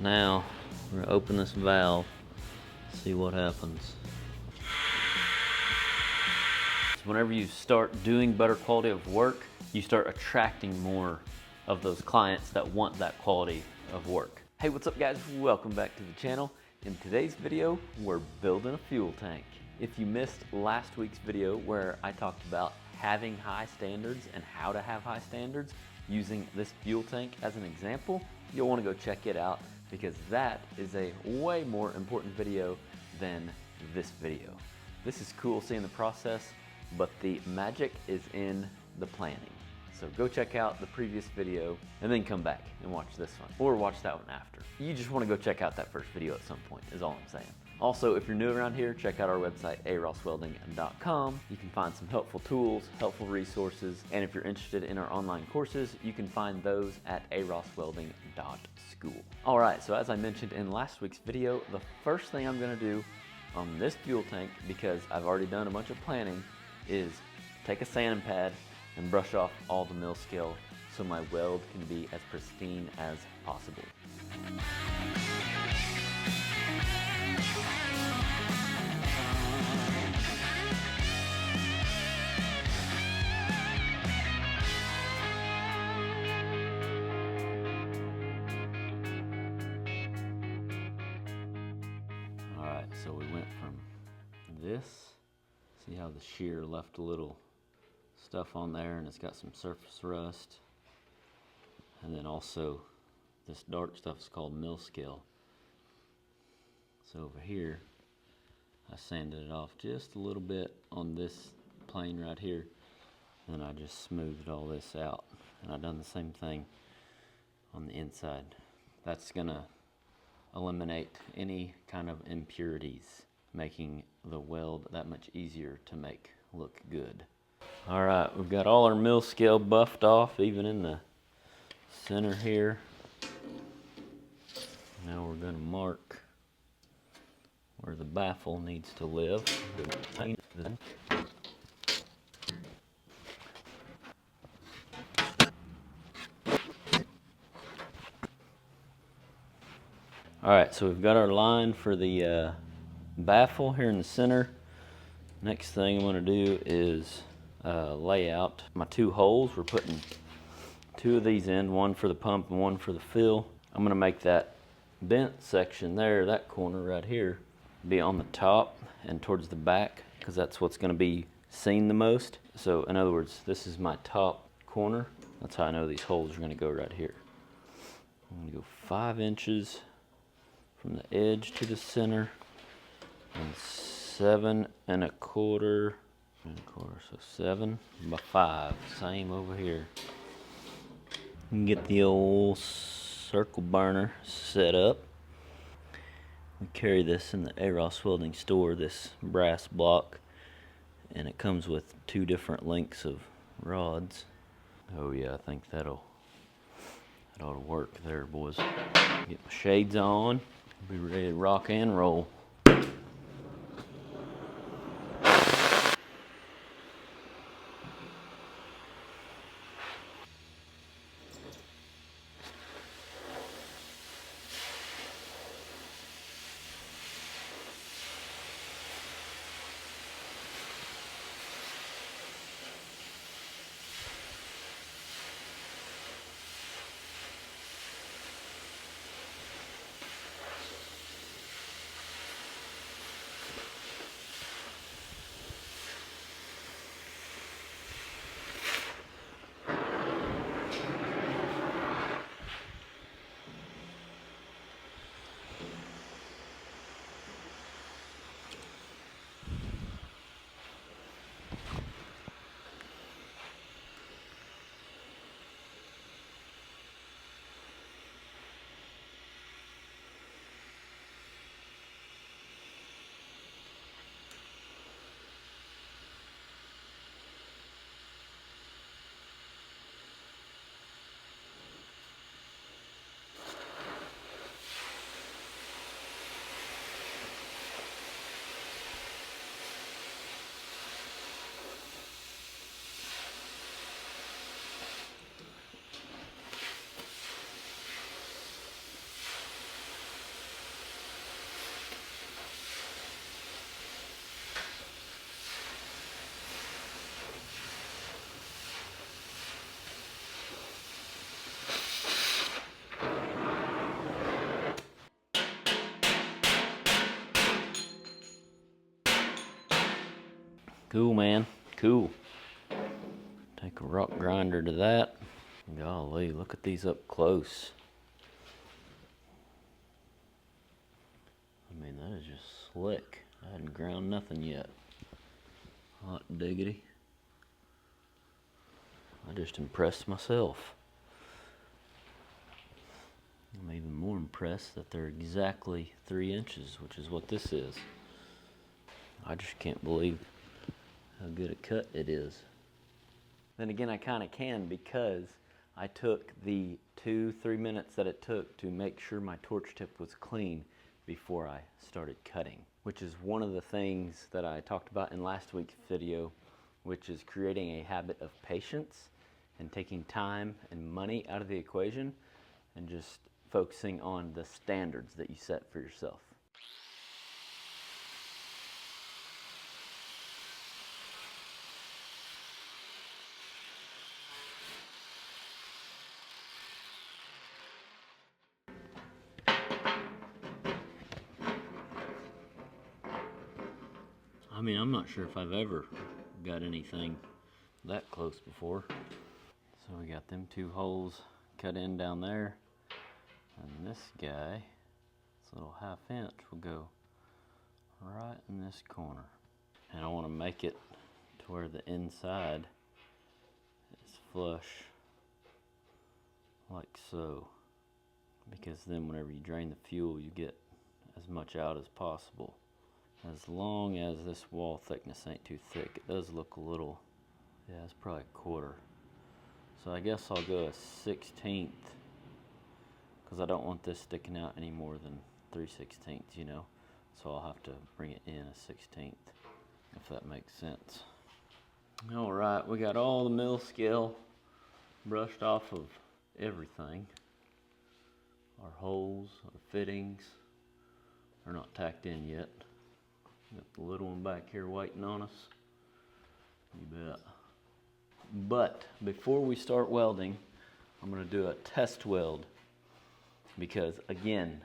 Now we're gonna open this valve, see what happens. So whenever you start doing better quality of work, you start attracting more of those clients that want that quality of work. Hey, what's up guys? Welcome back to the channel. In today's video, we're building a fuel tank. If you missed last week's video where I talked about having high standards and how to have high standards using this fuel tank as an example, you'll want to go check it out because that is a way more important video than this video. This is cool seeing the process, but the magic is in the planning. So go check out the previous video and then come back and watch this one, or watch that one after. You just want to go check out that first video at some point is all I'm saying. Also, if you're new around here, check out our website, AROSSWELDING.com. You can find some helpful tools, helpful resources, and if you're interested in our online courses, you can find those at AROSSWELDING.school. All right, so as I mentioned in last week's video, the first thing I'm gonna do on this fuel tank, because I've already done a bunch of planning, is take a sanding pad and brush off all the mill scale so my weld can be as pristine as possible. Alright, so we went from this, see how the shear left a little stuff on there and it's got some surface rust, and then also this dark stuff is called mill scale. So over here I sanded it off just a little bit on this plane right here, and then I just smoothed all this out, and I've done the same thing on the inside. That's gonna eliminate any kind of impurities, making the weld that much easier to make look good. All right, we've got all our mill scale buffed off, even in the center here. Now we're going to mark where the baffle needs to live. All right, so we've got our line for the baffle here in the center. Next thing I'm going to do is lay out my two holes. We're putting two of these in, one for the pump and one for the fill. I'm going to make that bent section there, that corner right here, be on the top and towards the back, because that's what's going to be seen the most. So in other words, this is my top corner. That's how I know these holes are going to go right here. I'm going to go 5 inches from the edge to the center and 7 1/4, so 7 by 5. Same over here. You can get the old circle burner set up. We carry this in the AROS welding store, this brass block, and it comes with 2 different lengths of rods. Oh yeah, I think that ought to work there, boys. Get my shades on, be ready to rock and roll. Cool, man, cool. Take a rock grinder to that. Golly, look at these up close. I mean, that is just slick. I hadn't ground nothing yet. Hot diggity. I just impressed myself. I'm even more impressed that they're exactly 3 inches, which is what this is. I just can't believe how good a cut it is. Then again, I kind of can, because I took the 2-3 minutes that it took to make sure my torch tip was clean before I started cutting, which is one of the things that I talked about in last week's video, which is creating a habit of patience and taking time and money out of the equation and just focusing on the standards that you set for yourself. I mean, I'm not sure if I've ever got anything that close before. So we got them 2 holes cut in down there, and this guy, this little 1/2 inch, will go right in this corner. And I want to make it to where the inside is flush like so, because then whenever you drain the fuel, you get as much out as possible. As long as this wall thickness ain't too thick. It does look a little, yeah, it's probably 1/4. So I guess I'll go a 1/16, because I don't want this sticking out any more than 3/16, you know. So I'll have to bring it in a 1/16, if that makes sense. All right, we got all the mill scale brushed off of everything. Our holes, our fittings are not tacked in yet. Got the little one back here waiting on us. You bet. But before we start welding, I'm going to do a test weld, because again,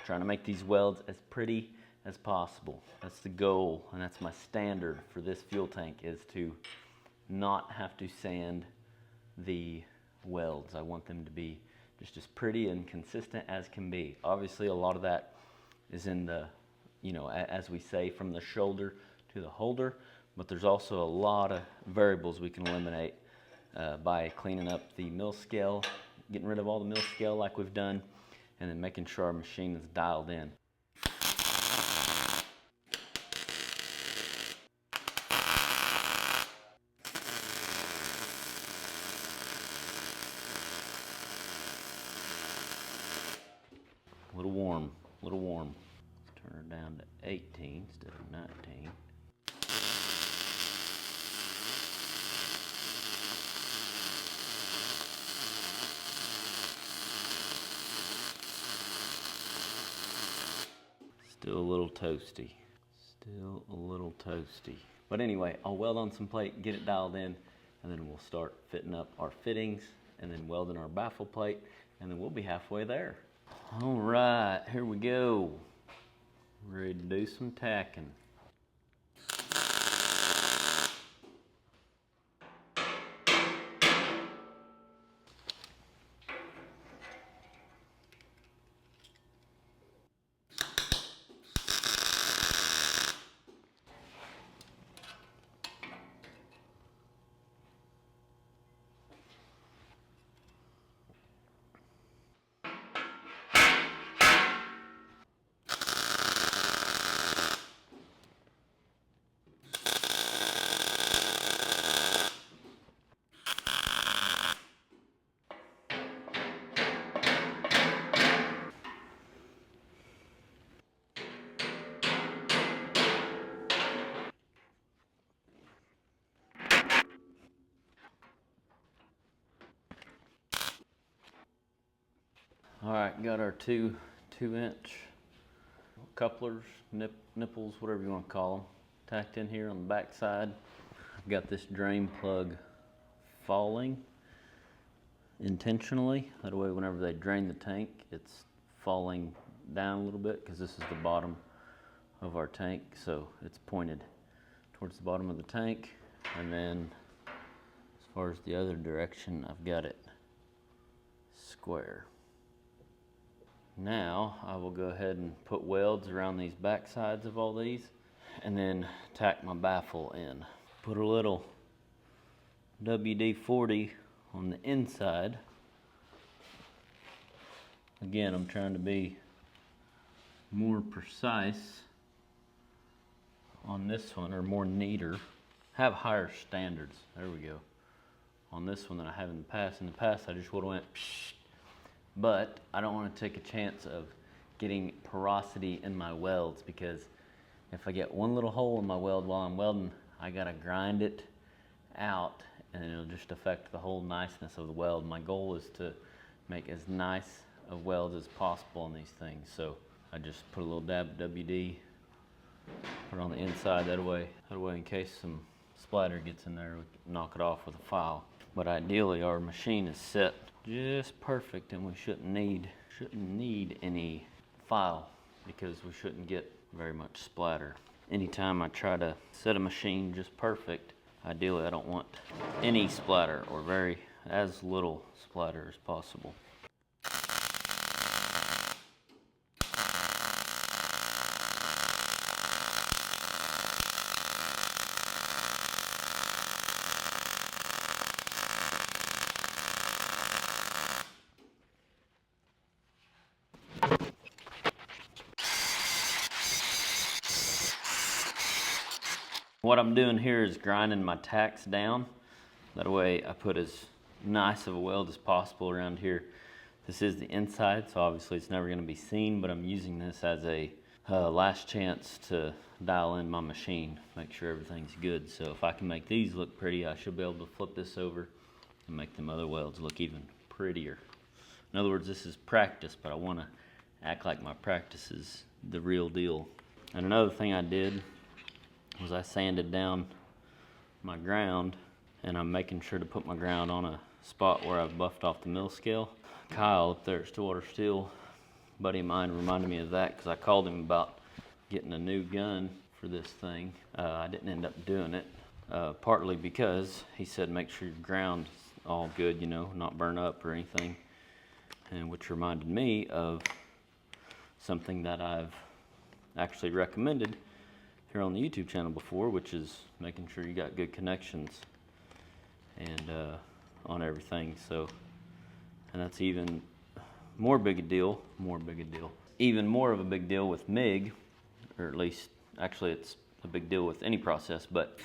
trying to make these welds as pretty as possible. That's the goal, and that's my standard for this fuel tank, is to not have to sand the welds. I want them to be just as pretty and consistent as can be. Obviously, a lot of that is in the, you know, as we say, from the shoulder to the holder, but there's also a lot of variables we can eliminate by cleaning up the mill scale, getting rid of all the mill scale like we've done, and then making sure our machine is dialed in. A little warm, a little warm. Let's turn her down to 18 instead of 19. Still a little toasty. Still a little toasty. But anyway, I'll weld on some plate, get it dialed in, and then we'll start fitting up our fittings and then welding our baffle plate, and then we'll be halfway there. All right, here we go. Ready to do some tacking. All right, got our two inch couplers, nipples, whatever you want to call them, tacked in here on the back side. I've got this drain plug falling intentionally. That way whenever they drain the tank, it's falling down a little bit, because this is the bottom of our tank, so it's pointed towards the bottom of the tank, and then as far as the other direction, I've got it square. Now I will go ahead and put welds around these back sides of all these, and then tack my baffle in. Put a little WD-40 on the inside. Again, I'm trying to be more precise on this one, or more neater. Have higher standards, there we go, on this one than I have in the past. In the past, I just would have went psh, but I don't want to take a chance of getting porosity in my welds, because if I get one little hole in my weld while I'm welding, I gotta grind it out, and it'll just affect the whole niceness of the weld. My goal is to make as nice of welds as possible on these things, so I just put a little dab of WD, put it on the inside, that way in case some splatter gets in there, we can knock it off with a file. But ideally our machine is set just perfect, and we shouldn't need any file, because we shouldn't get very much splatter. Anytime I try to set a machine just perfect, ideally I don't want any splatter, or as little splatter as possible. What I'm doing here is grinding my tacks down. That way I put as nice of a weld as possible around here. This is the inside, so obviously it's never going to be seen, but I'm using this as a last chance to dial in my machine, make sure everything's good. So if I can make these look pretty, I should be able to flip this over and make them other welds look even prettier. In other words, this is practice, but I want to act like my practice is the real deal. And another thing I did was I sanded down my ground, and I'm making sure to put my ground on a spot where I've buffed off the mill scale. Kyle up there at Stillwater Steel, buddy of mine, reminded me of that, because I called him about getting a new gun for this thing. I didn't end up doing it, partly because he said make sure your ground's all good, you know, not burn up or anything, and which reminded me of something that I've actually recommended here on the YouTube channel before, which is making sure you got good connections and on everything. So, and that's even more big a deal, even more of a big deal with MIG, or at least actually it's a big deal with any process. But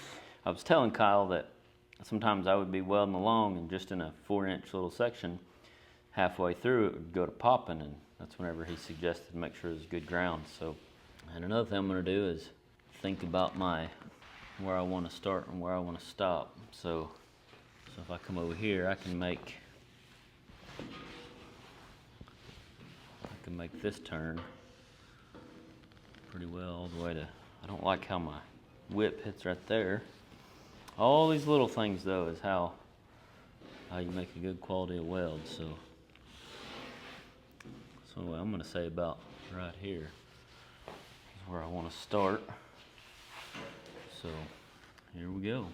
I was telling Kyle that sometimes I would be welding along, and just in a 4-inch little section, halfway through it would go to popping, and that's whenever he suggested make sure there's good ground. So, and another thing I'm going to do is think about where I want to start and where I want to stop. So if I come over here, I can make this turn pretty well all the way to, I don't like how my whip hits right there. All these little things though is how you make a good quality of weld. So I'm going to say about right here is where I want to start. So here we go.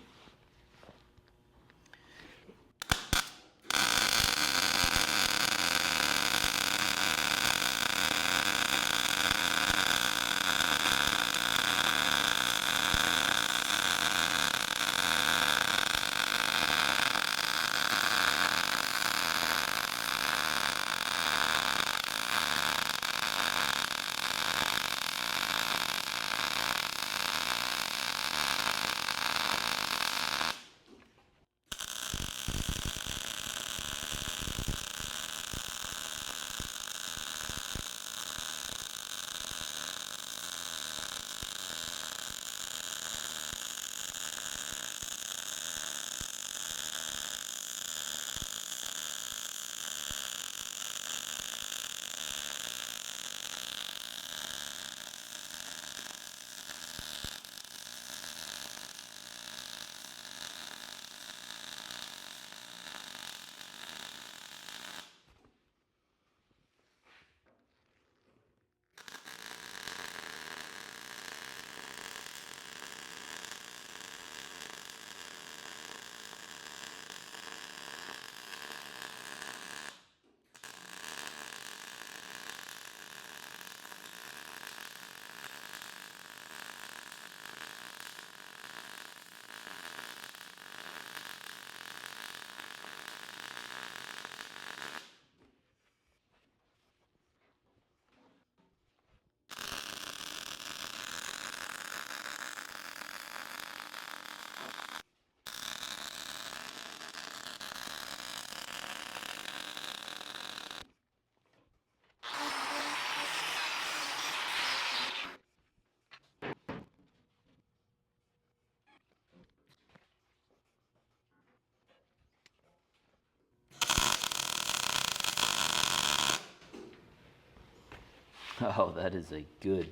Oh, that is a good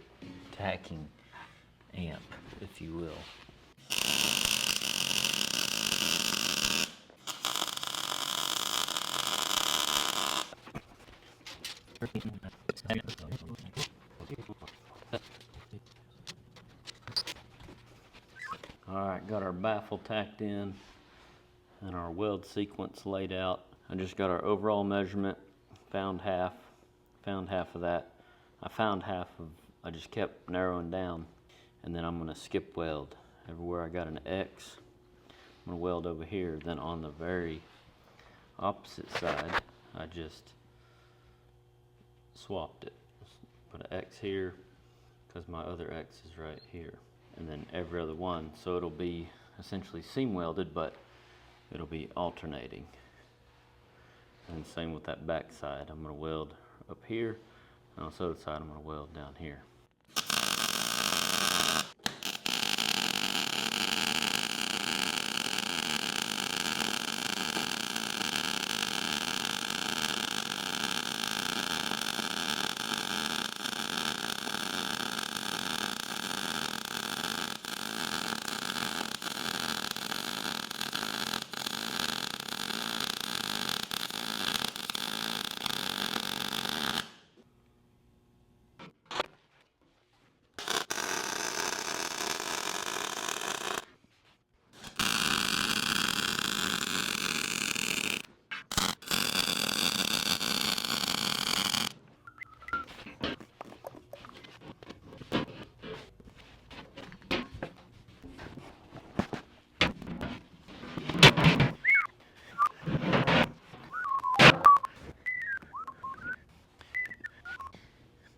tacking amp, if you will. All right, got our baffle tacked in and our weld sequence laid out. I just got our overall measurement, found half of that. I just kept narrowing down, and then I'm gonna skip weld. Everywhere I got an X, I'm gonna weld over here. Then on the very opposite side, I just swapped it. Put an X here, because my other X is right here. And then every other one, so it'll be essentially seam welded, but it'll be alternating. And same with that back side. I'm gonna weld up here, and on this other side I'm gonna weld down here.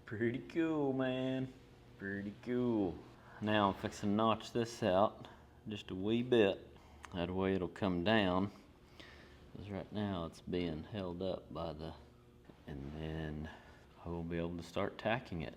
Pretty cool, man. Pretty cool. Now I'm fixing to notch this out just a wee bit. That way it'll come down. Because right now it's being held up by the... And then I will be able to start tacking it.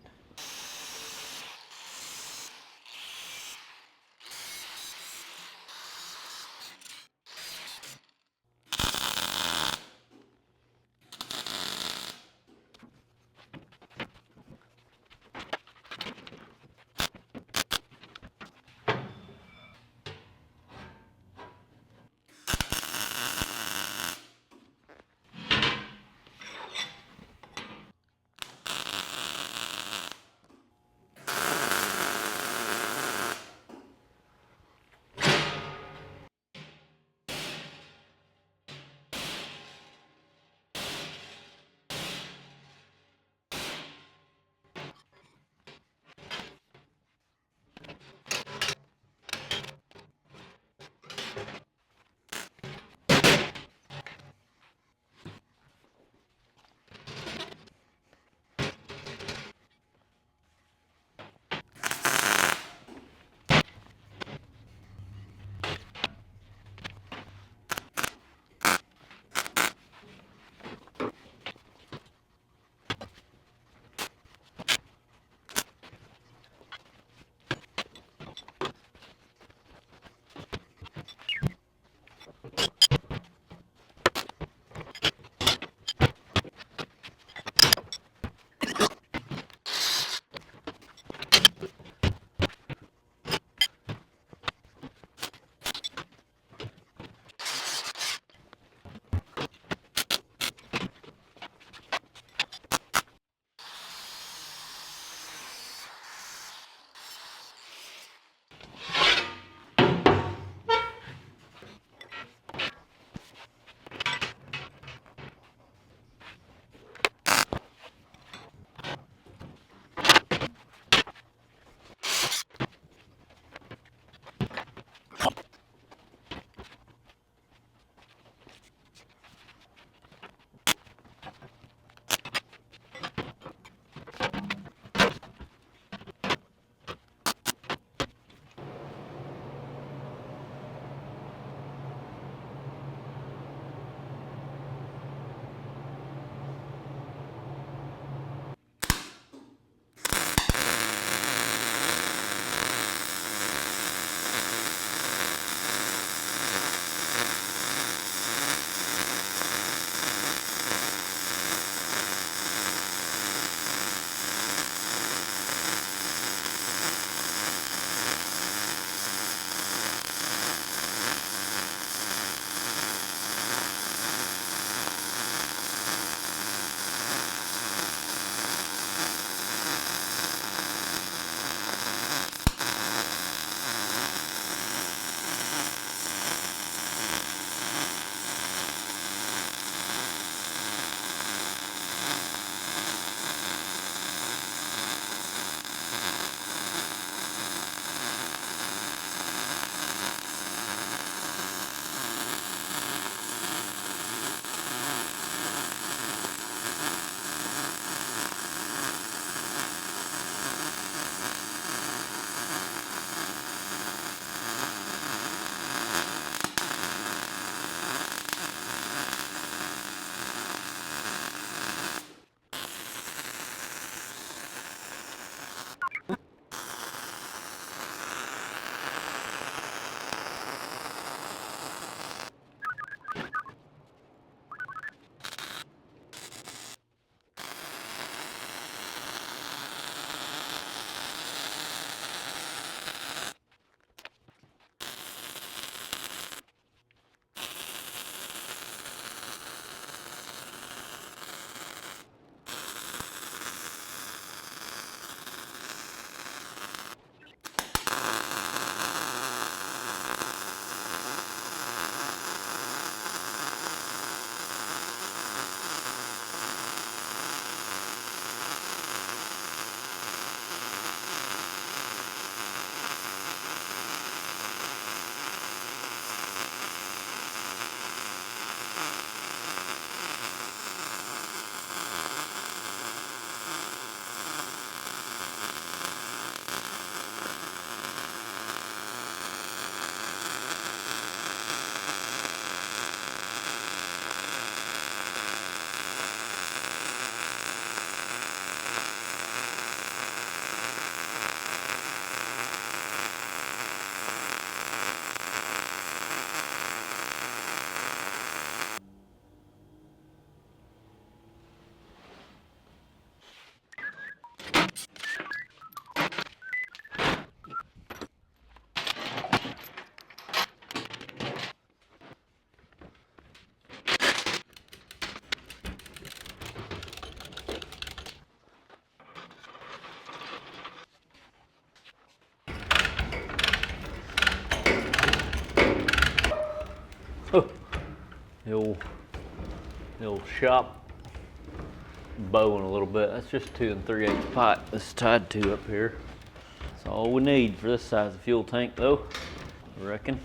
the old shop bowing a little bit. That's just 2 3/8 pipe that's tied to up here. That's all we need for this size of fuel tank though, I reckon.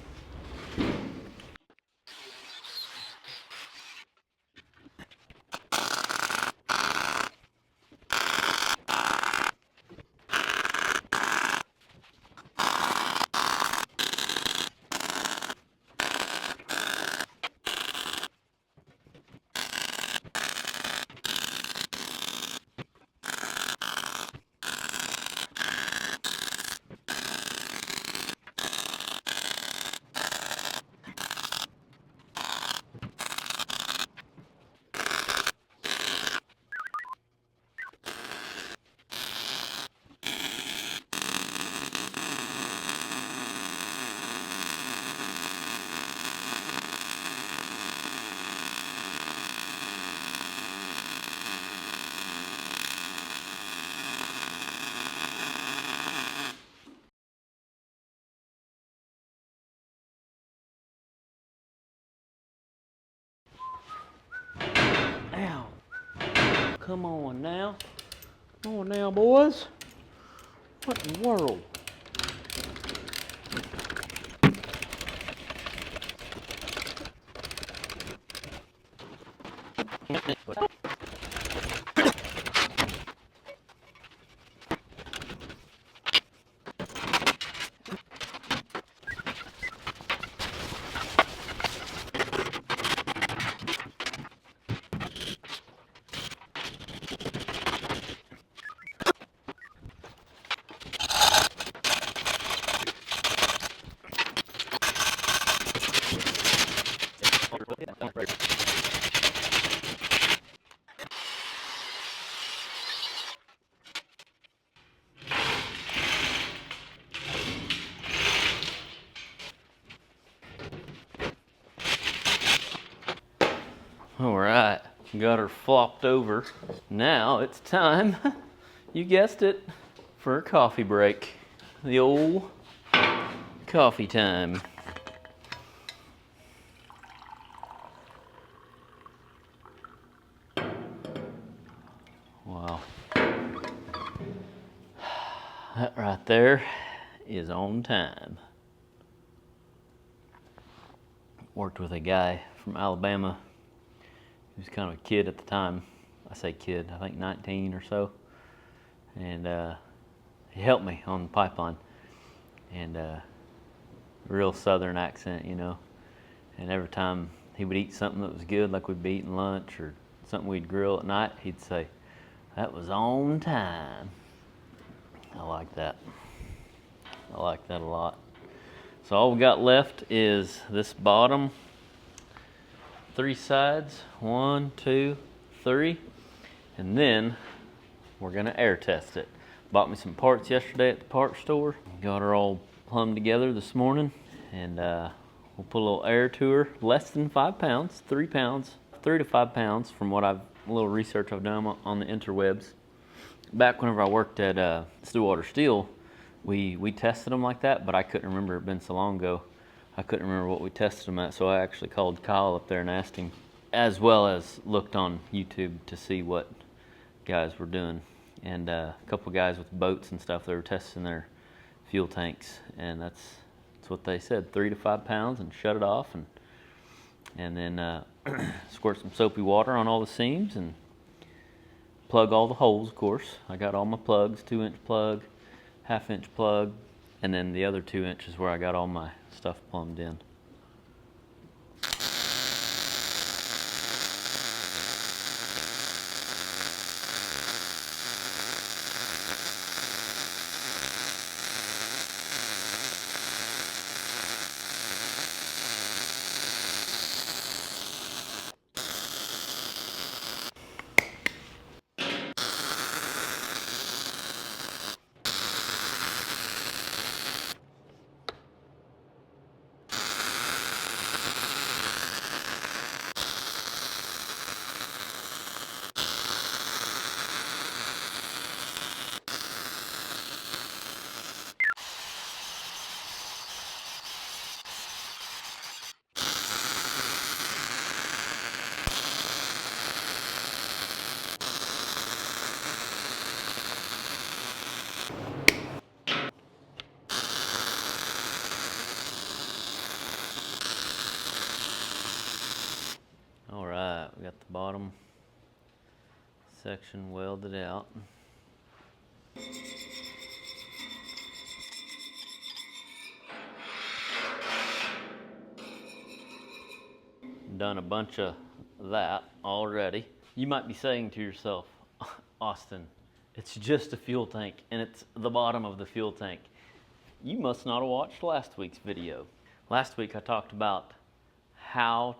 Ow. Come on now. Come on now, boys. What in the world? All right, got her flopped over. Now it's time, you guessed it, for a coffee break. The old coffee time. Wow. That right there is on time. Worked with a guy from Alabama. He was kind of a kid at the time. I say kid, I think 19 or so. And he helped me on the pipeline. And real southern accent, you know. And every time he would eat something that was good, like we'd be eating lunch or something we'd grill at night, he'd say, "That was on time." I like that. I like that a lot. So all we got left is this bottom 3 sides, 1, 2, 3, and then we're gonna air test it. Bought me some parts yesterday at the parts store. Got her all plumbed together this morning, and we'll put a little air to her. Less than 5 pounds, 3 pounds, 3 to 5 pounds from what a little research I've done on the interwebs. Back whenever I worked at Stillwater Steel, we tested them like that, but I couldn't remember, it had been so long ago. I couldn't remember what we tested them at, so I actually called Kyle up there and asked him, as well as looked on YouTube to see what guys were doing. And a couple guys with boats and stuff, they were testing their fuel tanks, and that's what they said, 3 to 5 pounds, and shut it off, and then squirt some soapy water on all the seams and plug all the holes, of course. I got all my plugs, 2-inch plug, 1/2-inch plug, and then the other 2 inches where I got all my stuff plumbed in. bottom section welded out. Done a bunch of that already. You might be saying to yourself, Austin, it's just a fuel tank and it's the bottom of the fuel tank. You must not have watched last week's video. Last week I talked about how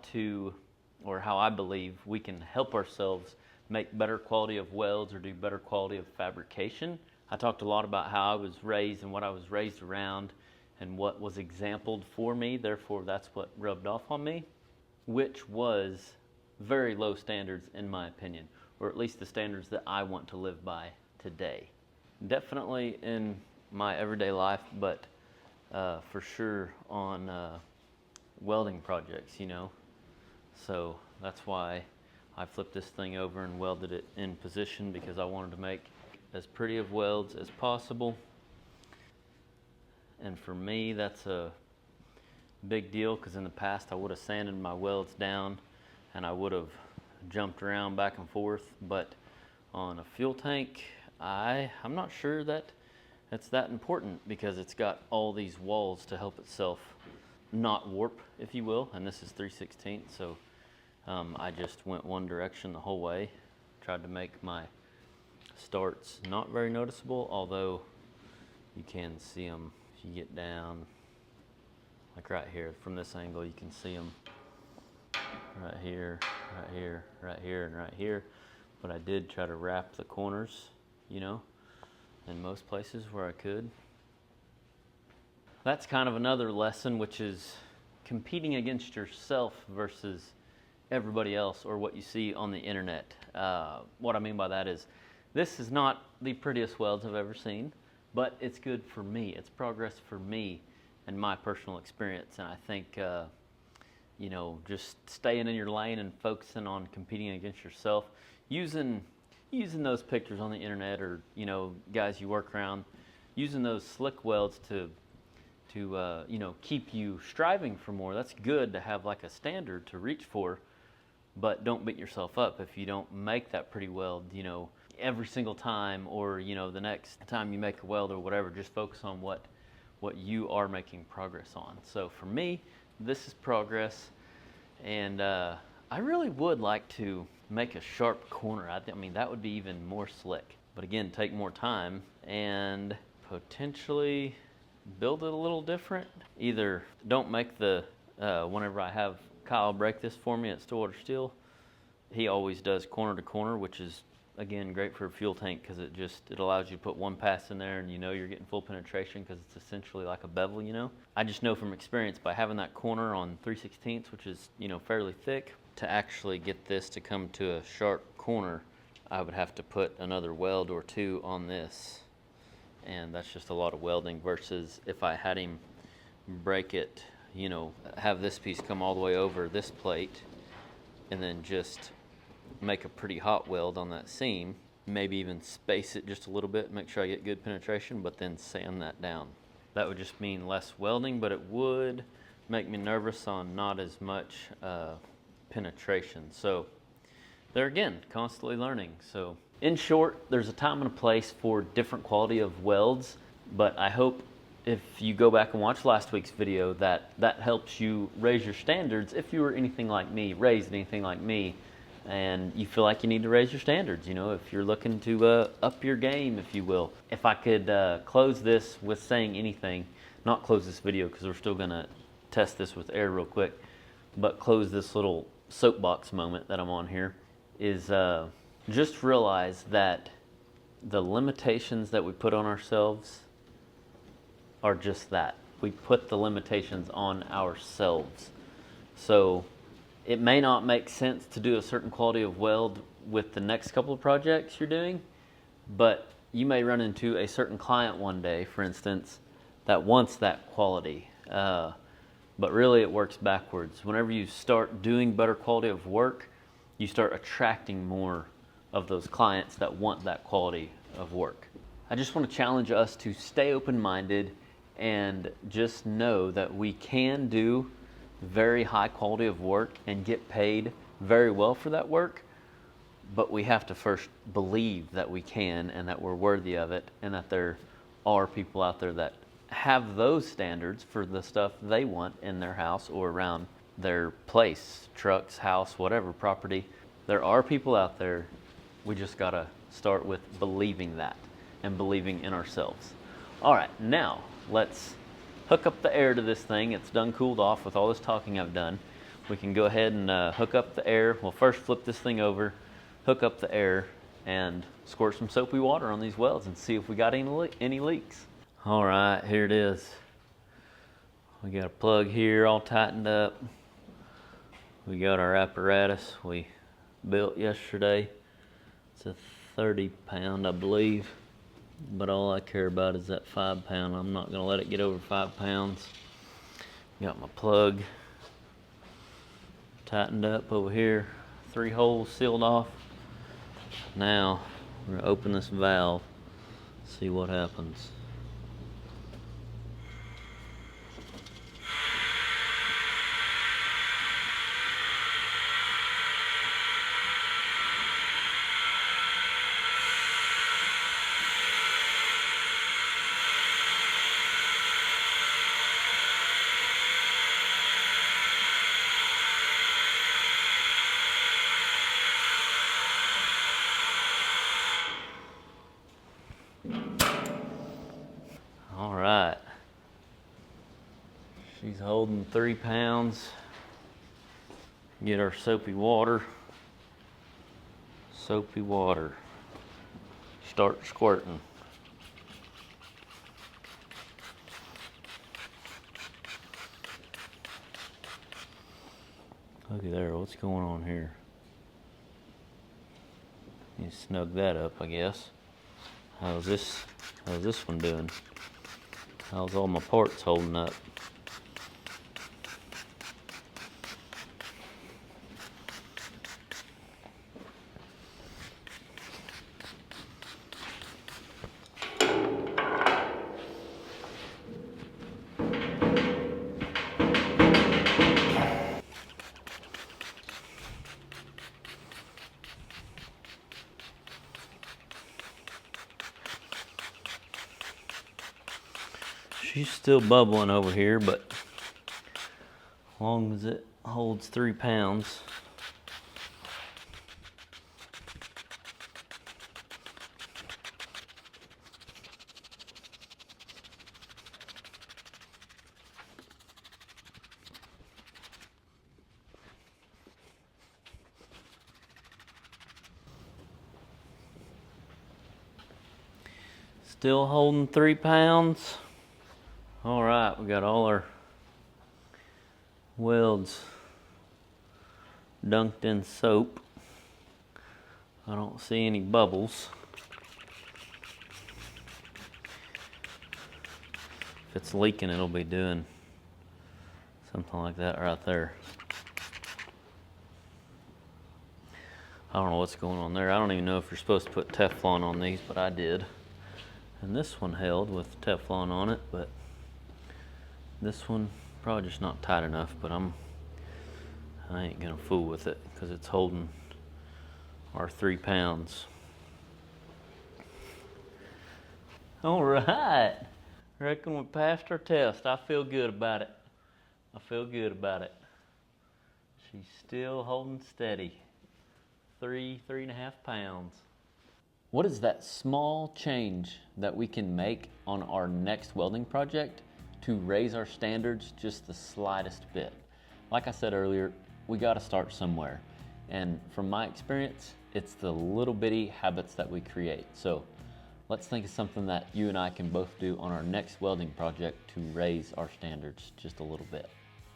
I believe we can help ourselves make better quality of welds or do better quality of fabrication. I talked a lot about how I was raised and what I was raised around and what was exampled for me, therefore that's what rubbed off on me, which was very low standards in my opinion, or at least the standards that I want to live by today. Definitely in my everyday life, but for sure on welding projects, you know. So that's why I flipped this thing over and welded it in position, because I wanted to make as pretty of welds as possible. And for me, that's a big deal, because in the past I would have sanded my welds down and I would have jumped around back and forth, but on a fuel tank I'm not sure that it's that important, because it's got all these walls to help itself not warp, if you will, and this is 3/16, so I just went one direction the whole way. Tried to make my starts not very noticeable, although you can see them if you get down like right here. From this angle you can see them right here, right here, right here, and right here. But I did try to wrap the corners, you know, in most places where I could. That's kind of another lesson, which is competing against yourself versus everybody else or what you see on the internet. What I mean by that is, this is not the prettiest welds I've ever seen, but it's good for me. It's progress for me and my personal experience. And I think, you know, just staying in your lane and focusing on competing against yourself, using those pictures on the internet, or, you know, guys you work around, using those slick welds to you know, keep you striving for more. That's good to have like a standard to reach for, but don't beat yourself up if you don't make that pretty weld, you know, every single time, or, you know, the next time you make a weld or whatever. Just focus on what you are making progress on. So for me, this is progress, and I really would like to make a sharp corner. I mean, that would be even more slick, but again, take more time and potentially build it a little different. Either don't make the whenever I have Kyle break this for me at Stillwater Steel, he always does corner to corner, which is again great for a fuel tank, because it allows you to put one pass in there and you know you're getting full penetration, because it's essentially like a bevel, you know. I just know from experience, by having that corner on 3/16, which is, you know, fairly thick, to actually get this to come to a sharp corner, I would have to put another weld or two on this, and that's just a lot of welding, versus if I had him break it, you know, have this piece come all the way over this plate and then just make a pretty hot weld on that seam, maybe even space it just a little bit, make sure I get good penetration, but then sand that down. That would just mean less welding, but it would make me nervous on not as much penetration. So there again, constantly learning. So in short, there's a time and a place for different quality of welds, but I hope if you go back and watch last week's video that helps you raise your standards. If you were anything like me, raised anything like me, and you feel like you need to raise your standards, you know, if you're looking to up your game, if you will. If I could close this with saying anything, not close this video because we're still gonna test this with air real quick, but close this little soapbox moment that I'm on here, is just realize that the limitations that we put on ourselves are just that. We put the limitations on ourselves. So it may not make sense to do a certain quality of weld with the next couple of projects you're doing, but you may run into a certain client one day, for instance, that wants that quality. But really it works backwards. Whenever you start doing better quality of work, you start attracting more of those clients that want that quality of work. I just want to challenge us to stay open-minded and just know that we can do very high quality of work and get paid very well for that work, but we have to first believe that we can and that we're worthy of it, and that there are people out there that have those standards for the stuff they want in their house or around their place, trucks, house, whatever, property. There are people out there. We just gotta start with believing that and believing in ourselves. All right, now let's hook up the air to this thing. It's done cooled off with all this talking I've done. We can go ahead and hook up the air. We'll first flip this thing over, hook up the air, and squirt some soapy water on these welds and see if we got any leaks. All right, here it is. We got a plug here all tightened up. We got our apparatus we built yesterday. It's a 30 pound, I believe, but all I care about is that 5 pound. I'm not gonna let it get over 5 pounds. Got my plug tightened up over here, 3 holes sealed off. Now we're gonna open this valve, see what happens. All right, she's holding 3 pounds. Get our soapy water. Soapy water. Start squirting. Looky there, what's going on here? You snug that up, I guess. How's this one doing? How's all my parts holding up? She's still bubbling over here, but as long as it holds 3 pounds. Still holding 3 pounds. All right, we got all our welds dunked in soap. I don't see any bubbles. If it's leaking, it'll be doing something like that right there. I don't know what's going on there. I don't even know if you're supposed to put Teflon on these, but I did. And this one held with Teflon on it, but this one probably just not tight enough, but I ain't gonna fool with it because it's holding our 3 pounds. All right, reckon we passed our test. I feel good about it. I feel good about it. She's still holding steady. 3.5 pounds. What is that small change that we can make on our next welding project to raise our standards just the slightest bit? Like I said earlier, we gotta start somewhere. And from my experience, it's the little bitty habits that we create. So let's think of something that you and I can both do on our next welding project to raise our standards just a little bit.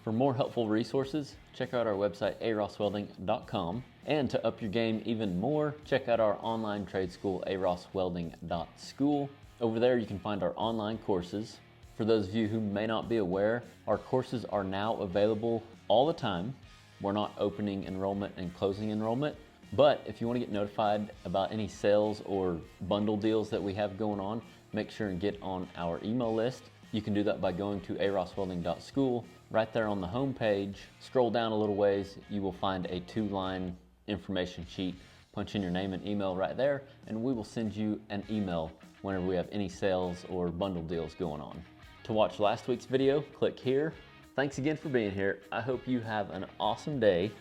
For more helpful resources, check out our website, AROSSWELDING.com. And to up your game even more, check out our online trade school, AROSSWELDING.school. Over there, you can find our online courses. For those of you who may not be aware, our courses are now available all the time. We're not opening enrollment and closing enrollment, but if you want to get notified about any sales or bundle deals that we have going on, make sure and get on our email list. You can do that by going to AROSSWELDING.school. Right there on the home page, scroll down a little ways, you will find a 2-line information sheet Punch in your name and email right there, and we will send you an email whenever we have any sales or bundle deals going on. To watch last week's video, click here. Thanks again for being here. I hope you have an awesome day.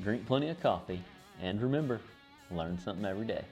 Drink plenty of coffee, and remember, learn something every day.